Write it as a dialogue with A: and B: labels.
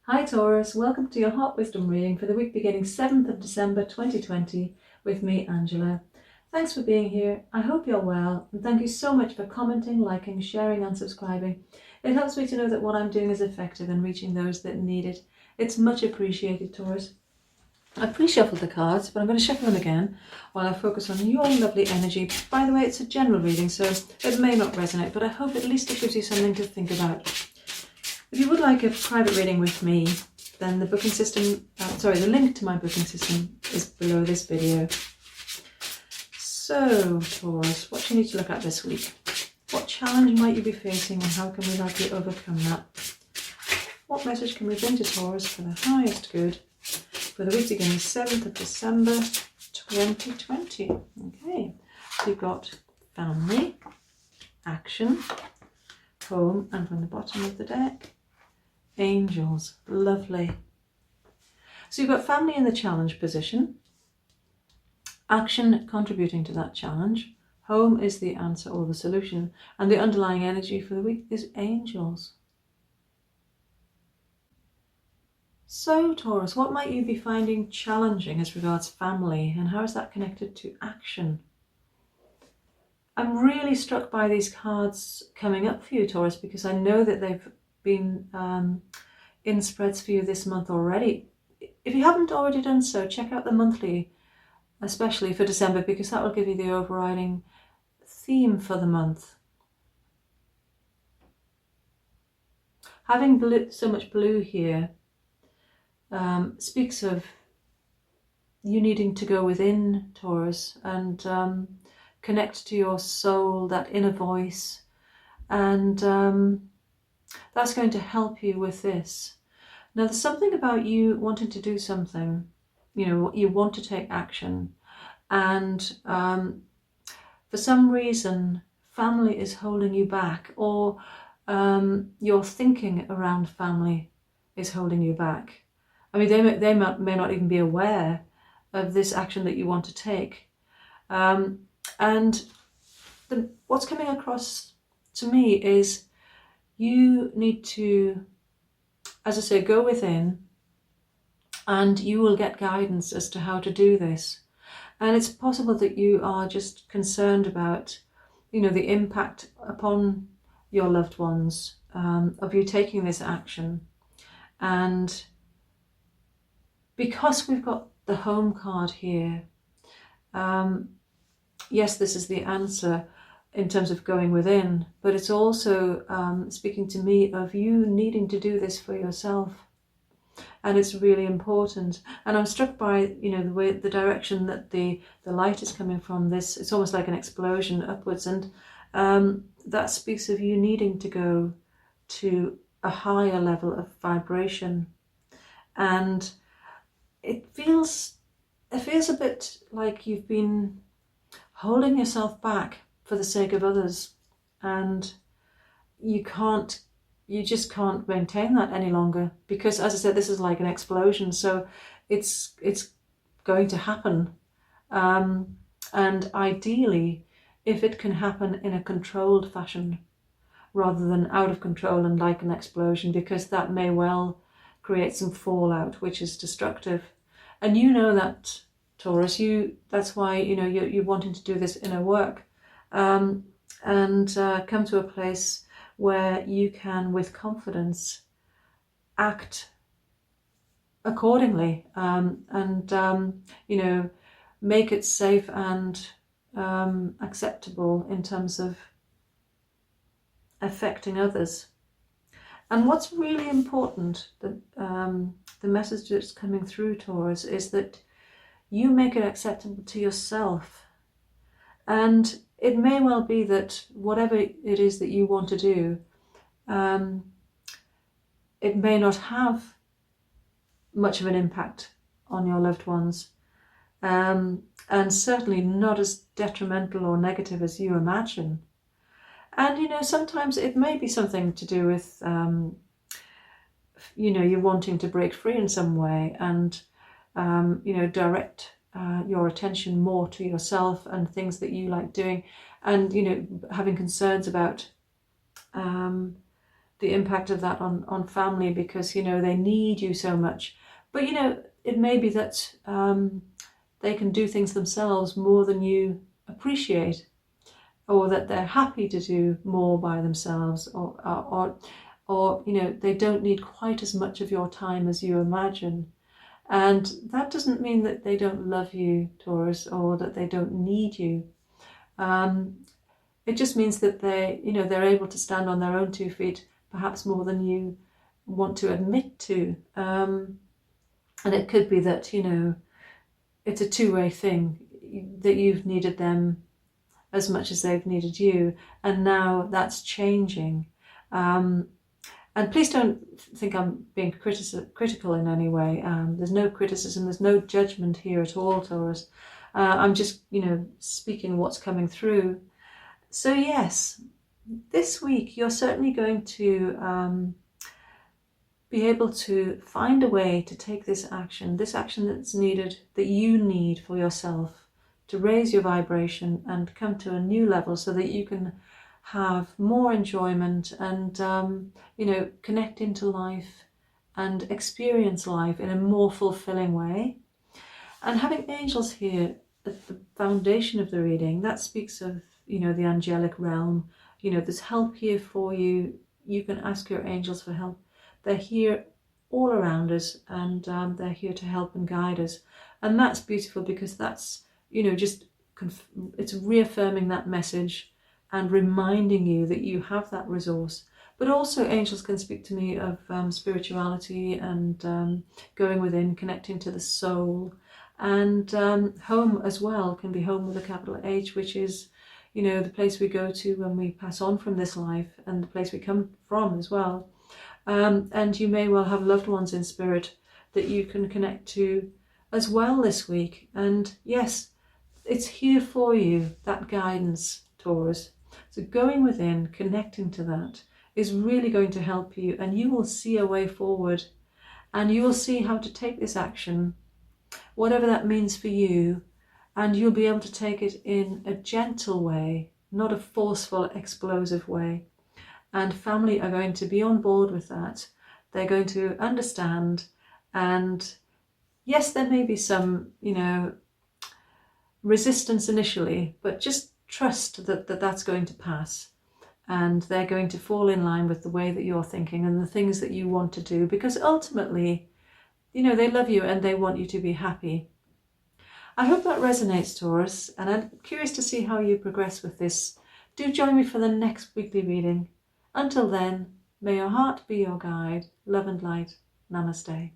A: Hi Taurus, welcome to your Heart Wisdom reading for the week beginning 7th of December 2020 with me, Angela. Thanks for being here. I hope you're well, and thank you so much for commenting, liking, sharing and subscribing. It helps me to know that what I'm doing is effective and reaching those that need it. It's much appreciated, Taurus. I pre-shuffled the cards, but I'm going to shuffle them again while I focus on your lovely energy. By the way, it's a general reading, so it may not resonate, but I hope at least it gives you something to think about. If you would like a private reading with me, then the booking system, the link to my booking system is below this video. So, Taurus, what do you need to look at this week? What challenge might you be facing and how can we help you overcome that? What message can we bring to Taurus for the highest good for the week beginning 7th of December 2020? Okay, so you've got family, action, home, and from the bottom of the deck, angels. Lovely. So you've got family in the challenge position, action contributing to that challenge, home is the answer or the solution, and the underlying energy for the week is angels. So Taurus, what might you be finding challenging as regards family, and how is that connected to action? I'm really struck by these cards coming up for you, Taurus, because I know that they've been in spreads for you this month already. If you haven't already done so, check out the monthly, especially for December, because that will give you the overriding theme for the month. Having so much blue here speaks of you needing to go within, Taurus, and connect to your soul, that inner voice, and that's going to help you with this. Now, there's something about you wanting to do something, you want to take action, and for some reason family is holding you back, or your thinking around family is holding you back. I mean, they may not even be aware of this action that you want to take. And what's coming across to me is you need to, as I say, go within, and you will get guidance as to how to do this. And it's possible that you are just concerned about, the impact upon your loved ones of you taking this action. And because we've got the home card here, yes, this is the answer in terms of going within, but it's also speaking to me of you needing to do this for yourself. And it's really important. And I'm struck by, the direction that the light is coming from this. It's almost like an explosion upwards. And that speaks of you needing to go to a higher level of vibration. And it feels a bit like you've been holding yourself back for the sake of others, and you just can't maintain that any longer, because, as I said, this is like an explosion, so it's going to happen, and ideally if it can happen in a controlled fashion rather than out of control and like an explosion, because that may well create some fallout which is destructive. And that, Taurus, that's why you're wanting to do this inner work, and come to a place where you can, with confidence, act accordingly, and make it safe and acceptable in terms of affecting others. And what's really important, the message that's coming through, Taurus, is that you make it acceptable to yourself. And it may well be that whatever it is that you want to do, it may not have much of an impact on your loved ones, and certainly not as detrimental or negative as you imagine. And sometimes it may be something to do with you're wanting to break free in some way, and direct your attention more to yourself and things that you like doing, and having concerns about the impact of that on family, because, you know, they need you so much. But, you know, it may be that they can do things themselves more than you appreciate, or that they're happy to do more by themselves, or you know, they don't need quite as much of your time as you imagine. And that doesn't mean that they don't love you, Taurus, or that they don't need you. It just means that they're able to stand on their own 2 feet, perhaps more than you want to admit to. And it could be that, you know, it's a two-way thing, that you've needed them as much as they've needed you, and now that's changing. And please don't think I'm being critical in any way. There's no criticism, there's no judgment here at all, Taurus. I'm just, you know, speaking what's coming through. So yes, this week you're certainly going to be able to find a way to take this action that's needed, that you need for yourself, to raise your vibration and come to a new level, so that you can have more enjoyment and, you know, connect into life and experience life in a more fulfilling way. And having angels here at the foundation of the reading, that speaks of, you know, the angelic realm. You know, there's help here for you. You can ask your angels for help. They're here all around us, and they're here to help and guide us. And that's beautiful, because that's, you know, just it's reaffirming that message and reminding you that you have that resource. But also angels can speak to me of spirituality and going within, connecting to the soul. And home as well can be home with a capital H, which is, you know, the place we go to when we pass on from this life, and the place we come from as well. And you may well have loved ones in spirit that you can connect to as well this week. And yes, it's here for you, that guidance, Taurus. So going within, connecting to that, is really going to help you, and you will see a way forward, and you will see how to take this action, whatever that means for you, and you'll be able to take it in a gentle way, not a forceful, explosive way. And family are going to be on board with that. They're going to understand. And yes, there may be some, you know, resistance initially, but just trust that that's going to pass. And they're going to fall in line with the way that you're thinking and the things that you want to do, because ultimately, you know, they love you and they want you to be happy. I hope that resonates, Taurus, and I'm curious to see how you progress with this. Do join me for the next weekly reading. Until then, may your heart be your guide. Love and light. Namaste.